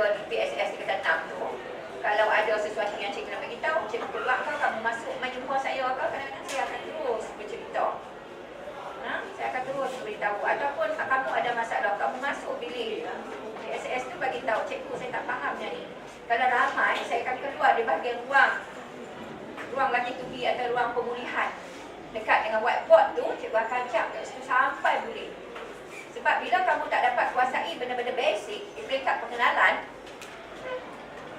bagi PSS dia kata 6 tu, kalau ada sesuatu yang cikgu nak beritahu, cikgu keluar ke, kamu masuk mai jumpa saya ke, kadang-kadang saya akan terus bercerita. Saya akan terus beritahu. Ataupun kamu ada masalah, kamu masuk bilik PSS tu bagi tahu, cikgu saya tak faham yang ni. Kalau ramai, saya akan keluar di bahagian ruang latih tugi atau ruang pemulihan. Dekat dengan whiteboard tu, cikgu akan cap kat situ sampai boleh. Sebab bila kamu tak dapat kuasai benda-benda basic di peringkat pengenalan,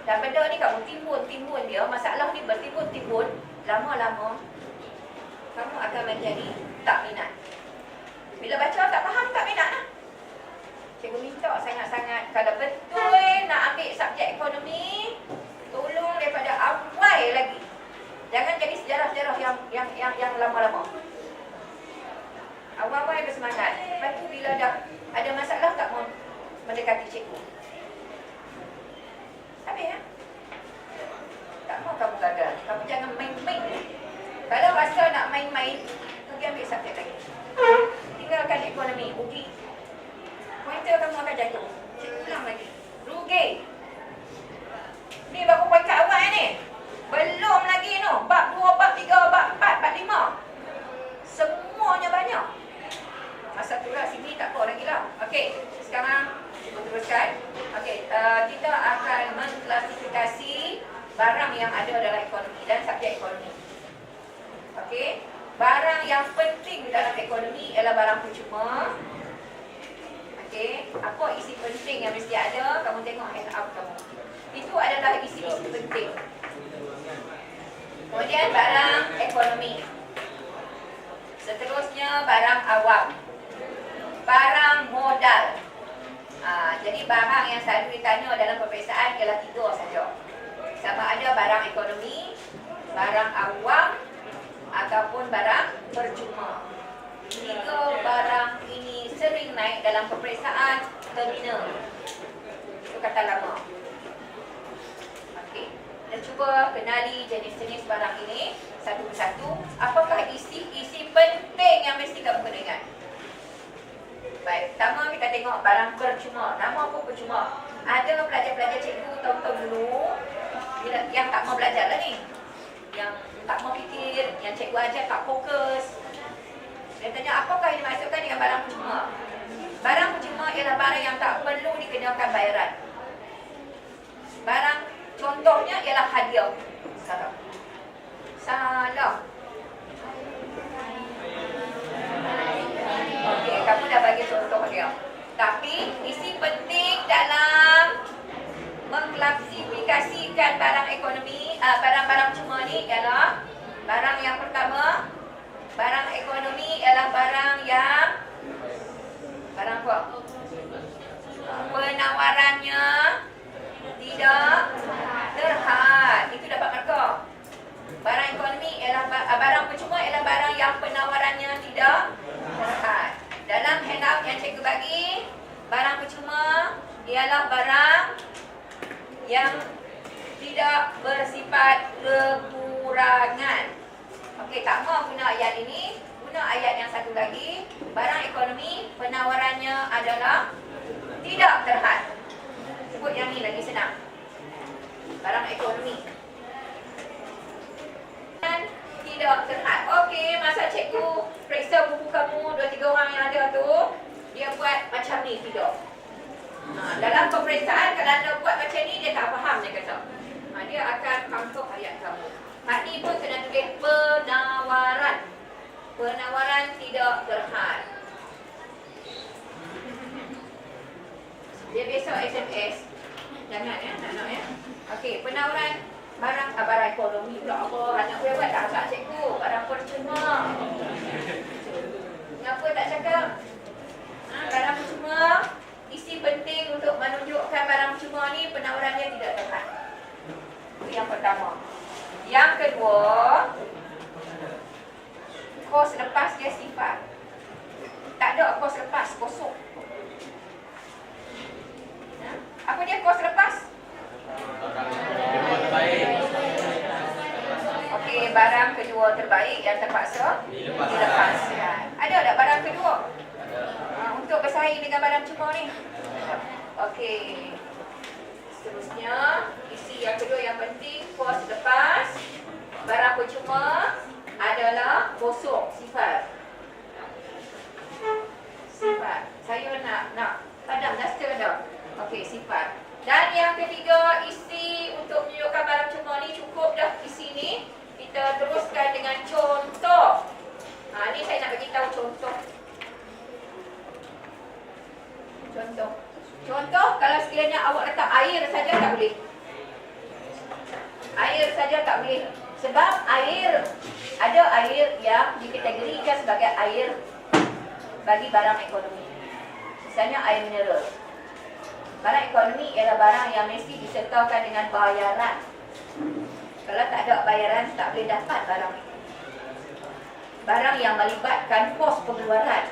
dan benda ni kamu timbun dia, masalah ni bertimbun-timbun, lama-lama kamu akan menjadi tak minat. Bila baca tak faham, tak minat lah. Cikgu minta sangat-sangat, kalau betul nak ambil subjek ekonomi, tolong daripada awal lagi. Jangan jadi sejarah-sejarah yang lama-lama. Awal-awal bersemangat. Lepas tu bila dah ada masalah, tak mau mendekati cikgu. Habis ya? Tak mau kamu gagal. Kamu jangan main-main. Kalau rasa nak main-main, pergi ambil subjek lagi. Tinggalkan ekonomi, rugi. Pointer kamu akan jatuh. Cikgu ulang lagi. Rugi. Ni baru pointer awal ni. Belum lagi tu. Bab 2, bab 3, bab 4, bab 5. Semuanya banyak. Masa tu lah sini tak apa lagi lah. Okey, sekarang cikgu teruskan. Okey, kita akan mengklasifikasi barang yang ada dalam ekonomi dan subjek ekonomi. Okey, barang yang penting dalam ekonomi ialah barang percuma. Okey, apa isi penting yang mesti ada? Kamu tengok handout kamu. Itu adalah isi-isi penting. Kemudian barang ekonomi. Seterusnya barang awam. Barang modal. Jadi barang yang selalu ditanya dalam peperiksaan ialah 3 saja. Sama ada barang ekonomi, barang awam ataupun barang percuma. 3 barang ini sering naik dalam peperiksaan terminal. Itu kata lama. Okey, kita cuba kenali jenis-jenis barang ini satu persatu. Apakah isi-isi penting yang mesti kamu kena ingat? Baik, pertama kita tengok barang percuma. Nama apa percuma? Ada pelajar-pelajar cikgu tahun-tahun dulu yang tak mau belajar lah ni, yang tak mau fikir, yang cikgu ajar tak fokus. Dia tanya apakah yang dimaksudkan dengan barang percuma? Barang percuma ialah barang yang tak perlu dikenakan bayaran. Barang contohnya ialah hadiah. Salah. Okey, kamu dah bagi contoh dia. Tapi isi penting dalam mengklasifikasikan barang ekonomi, barang-barang percuma ni ialah barang yang pertama, barang ekonomi ialah barang yang barang apa? Penawarannya tidak terhad. Itu dapat markah. Barang ekonomi ialah barang percuma ialah barang yang penawarannya tidak terhad. Dalam handout yang cikgu bagi, barang percuma ialah barang yang tidak bersifat kekurangan. Okey, tak mau guna ayat ini, guna ayat yang satu lagi. Barang ekonomi penawarannya adalah tidak terhad. Sebut yang ni lagi senang. Barang ekonomi dan tidak terhad. Okey, masa cikgu periksa buku kamu, 2-3 orang yang ada tu, dia buat macam ni, tidak. Dalam peperiksaan kalau anda buat macam ni, dia tak faham, dia kata. Dia akan angkat ayat kamu. Mak ni pun kena tulis penawaran. Penawaran tidak terhad. Dia besok SMS. Jangan ya, nak ya. Okey, penawaran barang ekonomi pula apa? Anak boleh buat tak agak cikgu? Barang percuma. Kenapa tak cakap? Barang percuma, isi penting untuk menunjukkan barang percuma ni penawarannya tidak terhad. Itu yang pertama. Yang kedua, kos lepas dia sifat. Tak ada kos lepas, kosong. Apa dia kos lepas? Okey, barang kedua terbaik yang terpaksa dilepaskan. Ada tak barang kedua? Untuk bersaing dengan barang cuma ni? Okey. Seterusnya, isi yang kedua yang penting, kos lepas barang percuma adalah kosong, sifat. Sifat. Saya nak padam duster dah. Okey, sifat. Dan yang ketiga, isi untuk menunjukkan barang cuma ni cukup dah isi ni. Kita teruskan dengan contoh. Ni saya nak bagi tahu contoh. Contoh kalau sekiranya awak letak air saja tak boleh. Air saja tak boleh. Sebab ada air yang dikategorikan sebagai air bagi barang ekonomi. Misalnya air mineral. Barang ekonomi ialah barang yang mesti disertakan dengan bayaran. Kalau tak ada bayaran, tak boleh dapat barang itu. Barang yang melibatkan kos pengeluaran.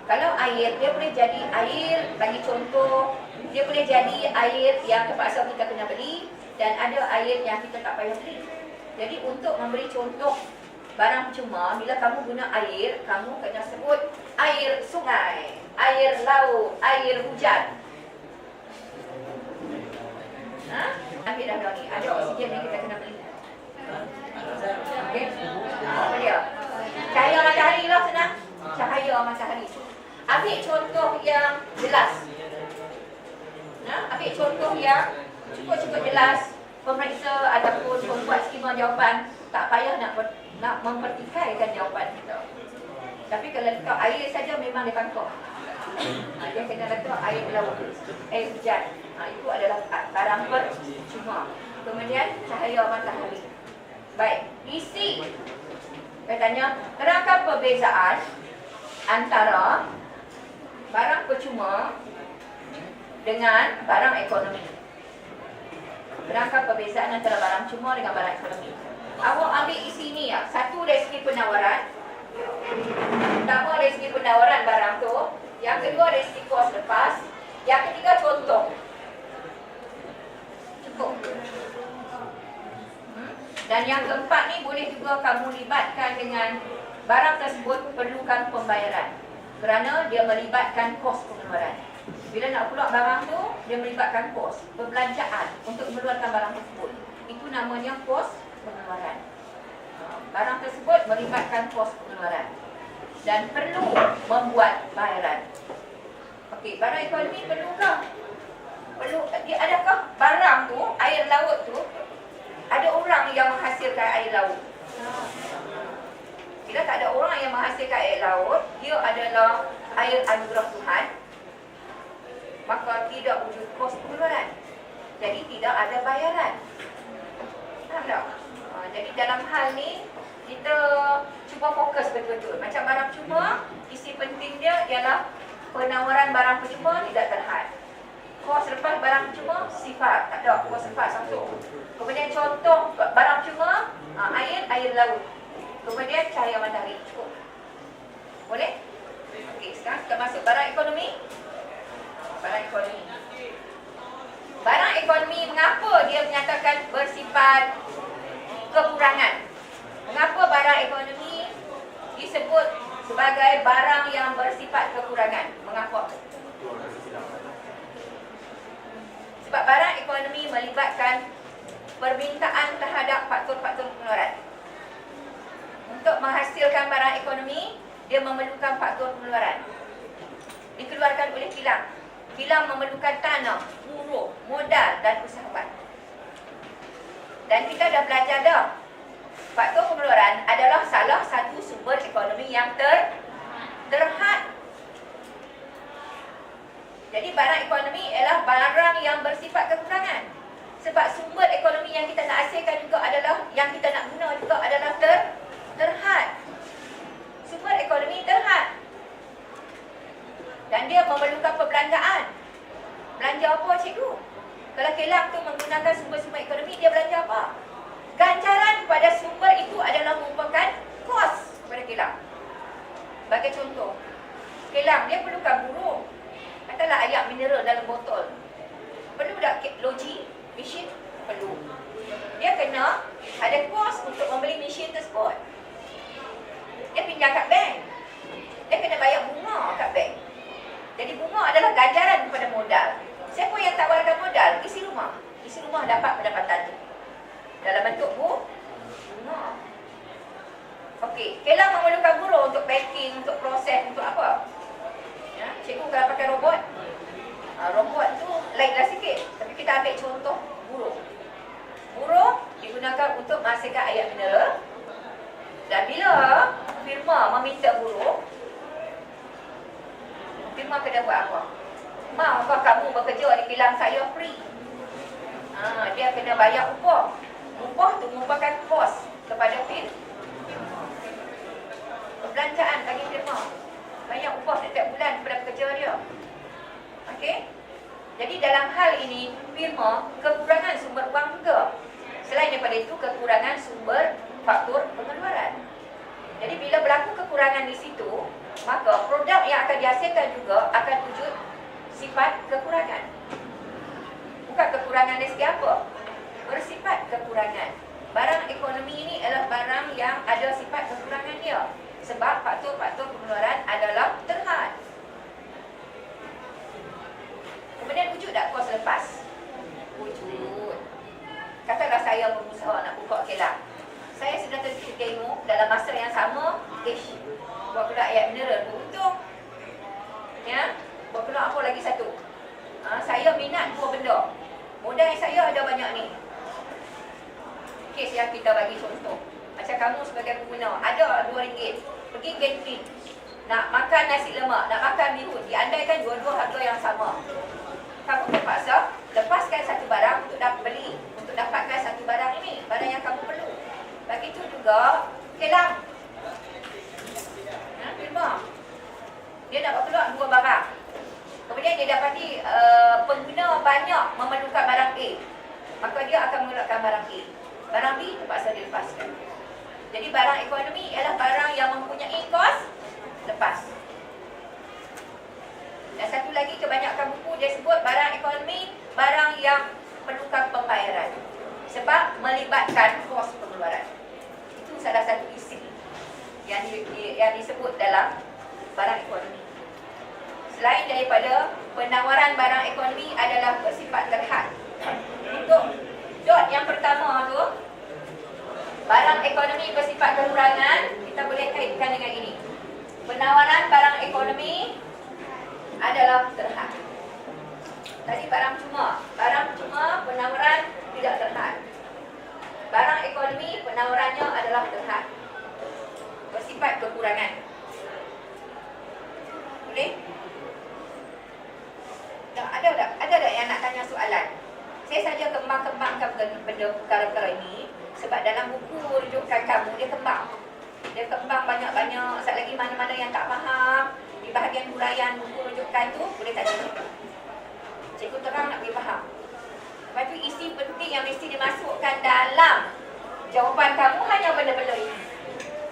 Kalau air, dia boleh jadi air, bagi contoh, dia boleh jadi air yang terpaksa kita kena beli, dan ada air yang kita tak payah beli. Jadi untuk memberi contoh barang percuma, bila kamu guna air, kamu kena sebut air sungai, air laut, air hujan. Ambil dah ni, ada oksigen yang kita kena beli. Okey? Apa dia? Cahaya matahari lah, senang. Cahaya matahari. Ambil contoh yang jelas. Ambil contoh yang cukup jelas. Pemeriksa ataupun pembuat skema jawapan tak payah nak mempertikaikan jawapan kita. Tapi kalau letak air saja memang dia pangkok. Dia kena letak air laut, air hujan. Itu adalah barang percuma. Kemudian cahaya matahari. Baik, isi. Katanya, terangkan perbezaan antara barang percuma dengan barang ekonomi. Terangkan perbezaan antara barang percuma dengan barang ekonomi. Awak ambil isi ni ya. Satu dari segi penawaran. Pertama dari segi penawaran barang tu. Yang kedua dari segi kos lepas. Yang ketiga contoh. Cukup. Dan yang keempat ni boleh juga kamu libatkan dengan barang tersebut perlukan pembayaran. Kerana dia melibatkan kos pengeluaran. Bila nak keluar barang tu, dia melibatkan kos perbelanjaan untuk mengeluarkan barang tersebut. Itu namanya kos pengeluaran. Barang tersebut melibatkan kos pengeluaran dan perlu membuat bayaran. Okey, barang ekonomi perlukah? Adakah barang tu, air laut tu, ada orang yang menghasilkan air laut? Bila tak ada orang yang menghasilkan air laut, dia adalah air anugerah Tuhan, maka tidak wujud kos pengeluaran. Jadi tidak ada bayaran. Faham tak? Jadi dalam hal ni, kita cuba fokus betul-betul. Macam barang percuma, isi penting dia ialah penawaran barang percuma tidak terhad. Kos lepas barang percuma, sifat. Tak ada kos lepas satu. Kemudian contoh barang percuma, air laut. Kemudian cahaya matahari. Cukup. Boleh? Okey, sekarang kita masuk barang ekonomi. Barang ekonomi. Barang ekonomi, mengapa dia menyatakan bersifat kekurangan? Mengapa barang ekonomi disebut sebagai barang yang bersifat kekurangan? Mengapa? Sebab barang ekonomi melibatkan permintaan terhadap faktor-faktor pengeluaran. Untuk menghasilkan barang ekonomi, dia memerlukan faktor pengeluaran. Dikeluarkan oleh kilang. Kilang memerlukan tanah, buruh, modal dan usahawan. Dan kita dah belajar dah. Faktor pengeluaran adalah salah satu sumber ekonomi yang terhad. Jadi barang ekonomi ialah barang yang bersifat kekurangan. Sebab sumber ekonomi yang kita nak hasilkan juga adalah, yang kita nak guna juga adalah terhad. Sumber ekonomi terhad. Dan dia memerlukan perbelanjaan. Belanja apa cikgu? Kalau kilang tu menggunakan sumber-sumber ekonomi, dia belanja apa? Ganjaran pada sumber itu adalah merupakan kos kepada kilang. Bagi contoh, kilang dia perlukan buruh. Katalah air mineral dalam botol. Perlu tak loji, mesin? Perlu. Dia kena ada kos untuk membeli mesin tersebut. Dia pinjam kat bank. Dia kena bayar bunga kat bank. Jadi bunga adalah ganjaran kepada modal. Siapa yang tawarkan modal? Isi rumah. rumah dapat pendapatan tu dalam bentuk bunga. Okey, kilang memerlukan buruh untuk packing, untuk proses, untuk apa? Ya, cikgu kalau pakai robot, robot tu lainlah sikit. Tapi kita ambil contoh buruh. Buruh digunakan untuk menghasilkan air mineral. Dan bila firma meminta buruh, firma kena buat apa? Maukah kamu bekerja di kilang saya free? Dia kena bayar upah. Upah tu merupakan kos kepada firma. Perbelanjaan bagi firma. Bayar upah setiap bulan kepada pekerja dia. Okey? Jadi dalam hal ini, firma kekurangan sumber wang juga. Selain daripada itu, kekurangan sumber faktur pengeluaran. Jadi bila berlaku kekurangan di situ, maka produk yang akan dihasilkan juga akan wujud sifat kekurangan. Bukan kekurangan dari segi apa? Bersifat kekurangan. Barang ekonomi ini adalah barang yang ada sifat kekurangan dia. Sebab faktor-faktor pengeluaran adalah terhad. Kemudian wujud tak kos lepas? Wujud. Katalah saya berusaha nak buka kilang. Saya sudah tengok dalam masa yang sama, buat keluar air mineral beruntung. Ya, buat keluar apa lagi satu? Saya minat dua benda. Modal saya ada banyak ni. Kes yang kita bagi contoh. Macam kamu sebagai pengguna, ada RM2, pergi gantry, nak makan nasi lemak, nak makan bihun, diandaikan dua-dua harga yang sama. Kamu terpaksa lepaskan satu barang untuk beli, untuk dapatkan satu barang ini, barang yang kamu perlu. Begitu juga kilang. Firma. Dia nak keluar dua barang. Kemudian dia dapati pengguna banyak memerlukan barang A. Maka dia akan mengeluarkan barang A. Barang B terpaksa dilepaskan. Jadi barang ekonomi ialah barang yang mempunyai kos lepas. Dan satu lagi kebanyakan buku dia sebut barang ekonomi, barang yang perlukan pembayaran. Sebab melibatkan kos pengeluaran. Itu salah satu isi yang disebut dalam barang ekonomi. Selain daripada penawaran barang ekonomi adalah bersifat terhad. Untuk dot yang pertama tu, barang ekonomi bersifat kekurangan, kita boleh kaitkan dengan ini. Penawaran barang ekonomi adalah terhad. Tadi barang cuma penawaran tidak terhad. Barang ekonomi penawarannya adalah terhad, bersifat kekurangan. Boleh? Ada tak yang nak tanya soalan? Saya saja kembang-kembangkan benda perkara-perkara ini sebab dalam buku rujukan kamu dia kembang. Dia kembang banyak-banyak. Sekali lagi mana-mana yang tak faham di bahagian huraian buku rujukan tu boleh tanya cikgu. Cikgu terang nak boleh faham. Lepas tu isi penting yang mesti dimasukkan dalam jawapan kamu hanya benda-benda ini.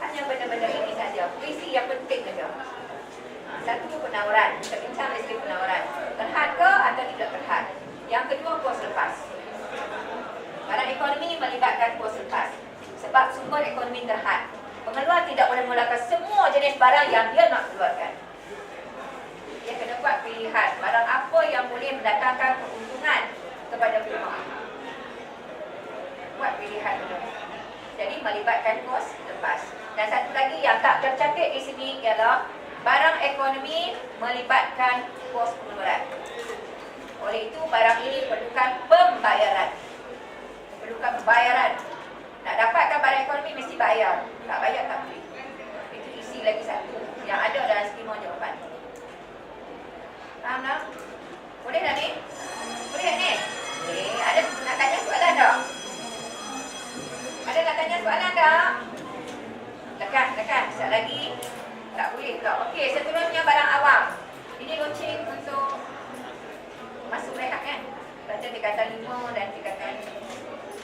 Hanya benda-benda ini saja. Isi yang penting saja. Satu penawaran. Kita bincang dari segi penawaran. Terhad ke atau tidak terhad? Yang kedua, kos lepas. Barang ekonomi melibatkan kos lepas. Sebab sumber ekonomi terhad. Pengeluar tidak boleh mengeluarkan semua jenis barang yang dia nak keluarkan. Dia kena buat pilihan. Barang apa yang boleh mendatangkan keuntungan kepada firma. Buat pilihan dulu. Jadi melibatkan kos lepas. Dan satu lagi yang tak tercantik di sini ialah barang ekonomi melibatkan kos pengeluaran. Oleh itu barang ini perlukan pembayaran. Perlukan pembayaran. Nak dapatkan barang ekonomi mesti bayar. Tak bayar tak boleh. Itu isi lagi satu yang ada dalam skema jawapan. Faham tak? Boleh tak ni? Boleh tak ni? Ada nak tanya soalan tak? Ada nak tanya soalan tak? Tekan. Sekejap lagi. Tak boleh pula. Okey, seterusnya barang awam. Ini loceng untuk masuk rehat kan? Baca tingkatan 5 dan tingkatan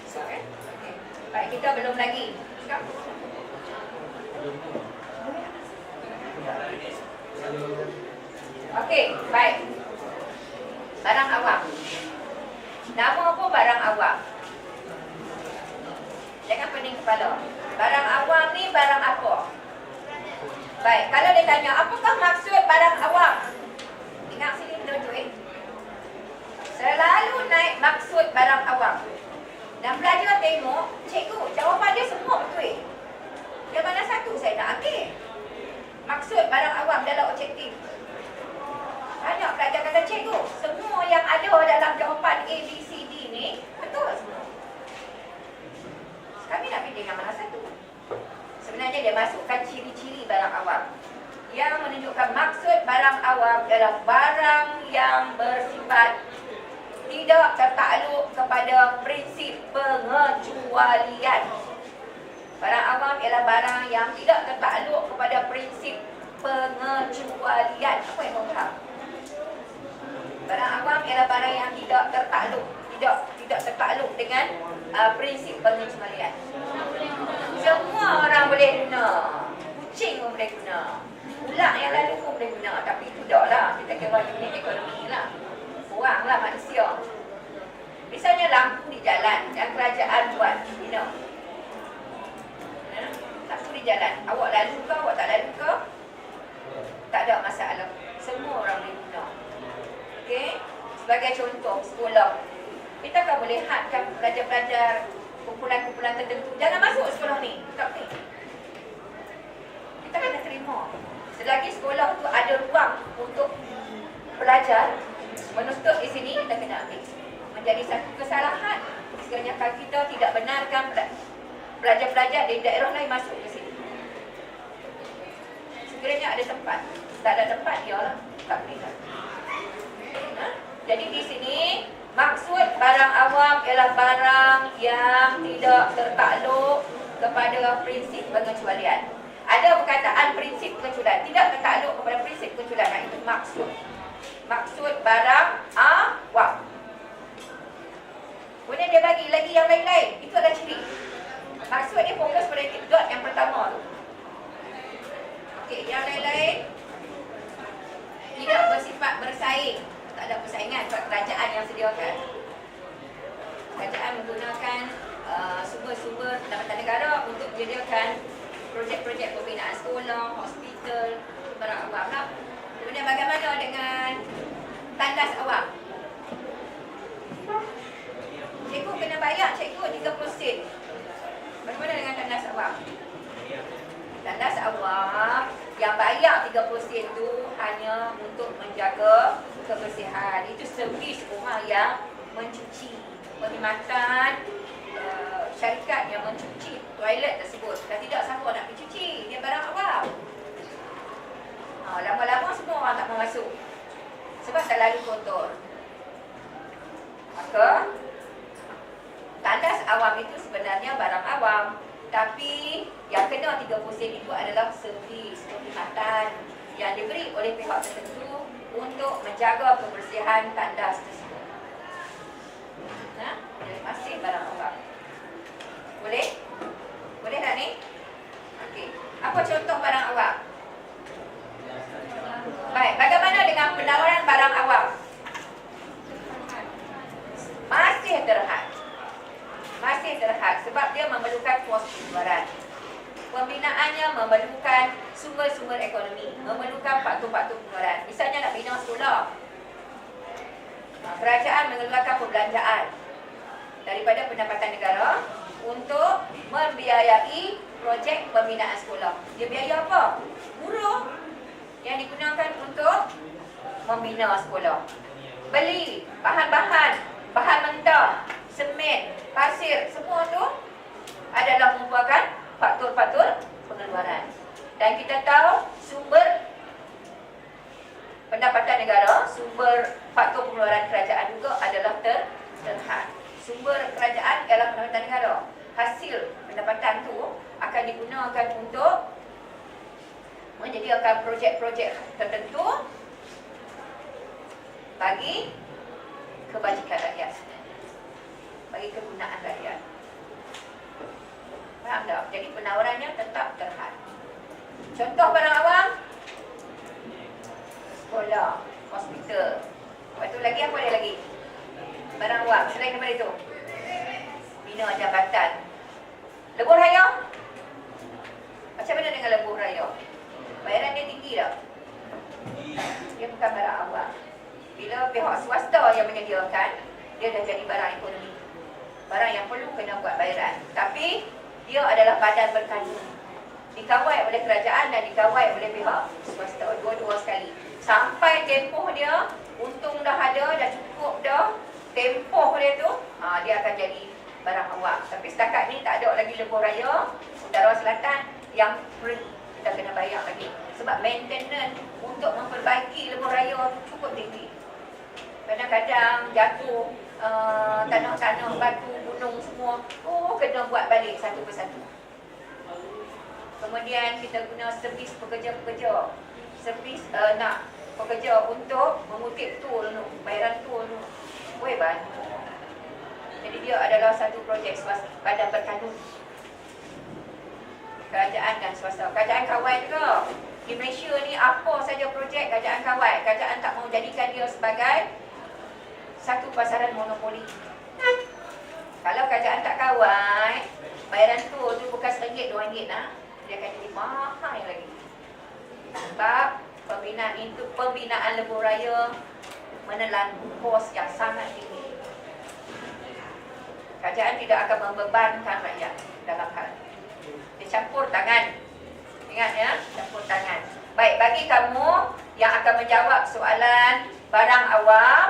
1 kan? Okey. Baik, kita belum lagi. Okey, baik. Barang awam. Nama apa barang awam? Jangan pening kepala. Barang awam ni barang apa? Baik, kalau dia tanya, apakah maksud barang awam? Ingat sini penunjuk. Selalu naik maksud barang awam. tengok, cikgu, jawapan dia semua betul. Yang mana satu saya nak ambil? Maksud barang awam dalam objektif. Banyak pelajar kata, cikgu, semua yang ada dalam jawapan A, B, C, D ni betul semua. Kami nak pilih yang mana satu? Sebenarnya dia masukkan ciri-ciri barang awam yang menunjukkan maksud barang awam adalah barang yang bersifat tidak tertakluk kepada prinsip pengecualian. Barang awam ialah barang yang tidak tertakluk kepada prinsip pengecualian. Apa yang kamu faham? Barang awam ialah barang yang tidak tertakluk, tidak tertakluk dengan prinsip pengecualian. Semua orang boleh guna. Kucing pun boleh guna. Ular yang lalu pun boleh guna. Tapi tidaklah, kita kira unit ekonomi lah. Oranglah manusia. Misalnya lampu di jalan yang kerajaan buat, guna. Lampu di jalan, awak lalu ke, awak tak lalu ke, tak ada masalah. Semua orang boleh guna. Okey? Sebagai contoh, sekolah. Kita akan boleh hadkan pelajar-pelajar kumpulan-kumpulan tertentu. Jangan masuk sekolah ni. Tak boleh. Kita kena terima. Selagi sekolah tu ada ruang untuk pelajar menuntut di sini, kita kena ambil. Menjadi satu kesalahan sekiranya kita tidak benarkan pelajar-pelajar dari daerah lain masuk ke sini. Sekiranya ada tempat. Tak ada tempat, ya tak boleh. Jadi di sini maksud barang awam ialah barang yang tidak tertakluk kepada prinsip pengecualian. Ada perkataan prinsip pengecualian, tidak tertakluk kepada prinsip pengecualian. Itu maksud. Maksud barang awam. Kemudian dia bagi lagi yang lain-lain. Itu adalah ciri. Maksud dia fokus pada dot yang pertama tu. Okey, yang lain-lain tidak bersifat bersaing. Tak ada persaingan sebab kerajaan yang sediakan. Kerajaan menggunakan sumber-sumber pendapatan negara untuk menyediakan projek-projek pembinaan sekolah, hospital, barang awam lah. Kemudian bagaimana dengan tandas awam? Cikgu kena bayar cikgu 30 sen. Bagaimana dengan tandas awam? Tandas awam yang bayar 30 sen tu hanya untuk menjaga kebersihan. Itu servis orang yang mencuci. Perkhidmatan syarikat yang mencuci toilet tersebut. Dan tidak siapa nak mencuci. Dia barang awam. Lama-lama semua orang tak mau masuk. Sebab tak lalu kotor. Maka tandas awam itu sebenarnya barang awam. Tapi yang kena 30 sen itu adalah servis perkhidmatan yang diberi oleh pihak tertentu untuk menjaga kebersihan tandas tersebut. Jadi masih barang awam. Boleh? Boleh tak ni? Okey. Apa contoh barang awam? Baik, bagaimana dengan penawaran barang awam? Masih terhad. Masih terhad sebab dia memerlukan pos pengeluaran. Pembinaannya memerlukan sumber-sumber ekonomi, memerlukan faktor-faktor pengeluaran. Misalnya nak bina sekolah, kerajaan mengeluarkan perbelanjaan daripada pendapatan negara untuk membiayai projek pembinaan sekolah. Dia biaya apa? Buruh yang digunakan untuk membina sekolah. Beli bahan-bahan, bahan mentah, semen, pasir, semua tu adalah merupakan faktor-faktor pengeluaran. Dan kita tahu sumber pendapatan negara, sumber faktor pengeluaran kerajaan juga adalah terhad. Sumber kerajaan ialah pendapatan negara. Hasil pendapatan tu akan digunakan untuk menyediakan projek-projek tertentu bagi kebajikan rakyat, bagi kegunaan rakyat. Faham tak? Jadi penawarannya tetap terhad. Contoh barang awam, sekolah, hospital. Lepas tu lagi apa dia lagi? Barang awam selain daripada itu, bina jabatan. Lebuh raya, macam mana dengan lebuh raya? Bayaran dia tinggi tak? Dia bukan barang awam. Bila pihak swasta yang menyediakan, dia dah jadi barang ekonomi. barang yang perlu kena buat bayaran. Tapi dia adalah badan berkanun, dikawal oleh kerajaan dan dikawal oleh pihak swasta, dua-dua sekali. Sampai tempoh dia, untung dah ada, dah cukup dah, tempoh dia tu, dia akan jadi barang awak. Tapi setakat ni tak ada lagi lebuh raya Utara Selatan yang free, kita kena bayar lagi. Sebab maintenance untuk memperbaiki lebuh raya cukup tinggi. Kadang-kadang jatuh tanah-tanah, batu, gunung semua, kena buat balik satu persatu. Kemudian kita guna servis pekerja-pekerja, servis nak pekerja untuk mengutip tool tu, bayaran tool tu. Boleh bantu. Jadi dia adalah satu projek swasta, badan berkanun. Kerajaan dan swasta. Kerajaan kawal juga. Di Malaysia ni apa saja projek kerajaan kawal. Kerajaan tak mau jadikan dia sebagai satu pasaran monopoli. Kalau kerajaan tak kawal, bayaran tool tu bukan RM1, RM2 lah. Dia akan jadi mahal lagi. Sebab pembinaan lebuh raya menelan kos yang sangat tinggi. Kerajaan tidak akan membebankan rakyat dalam hal ini. Dia campur tangan. Ingat ya, campur tangan. Baik, bagi kamu yang akan menjawab soalan barang awam,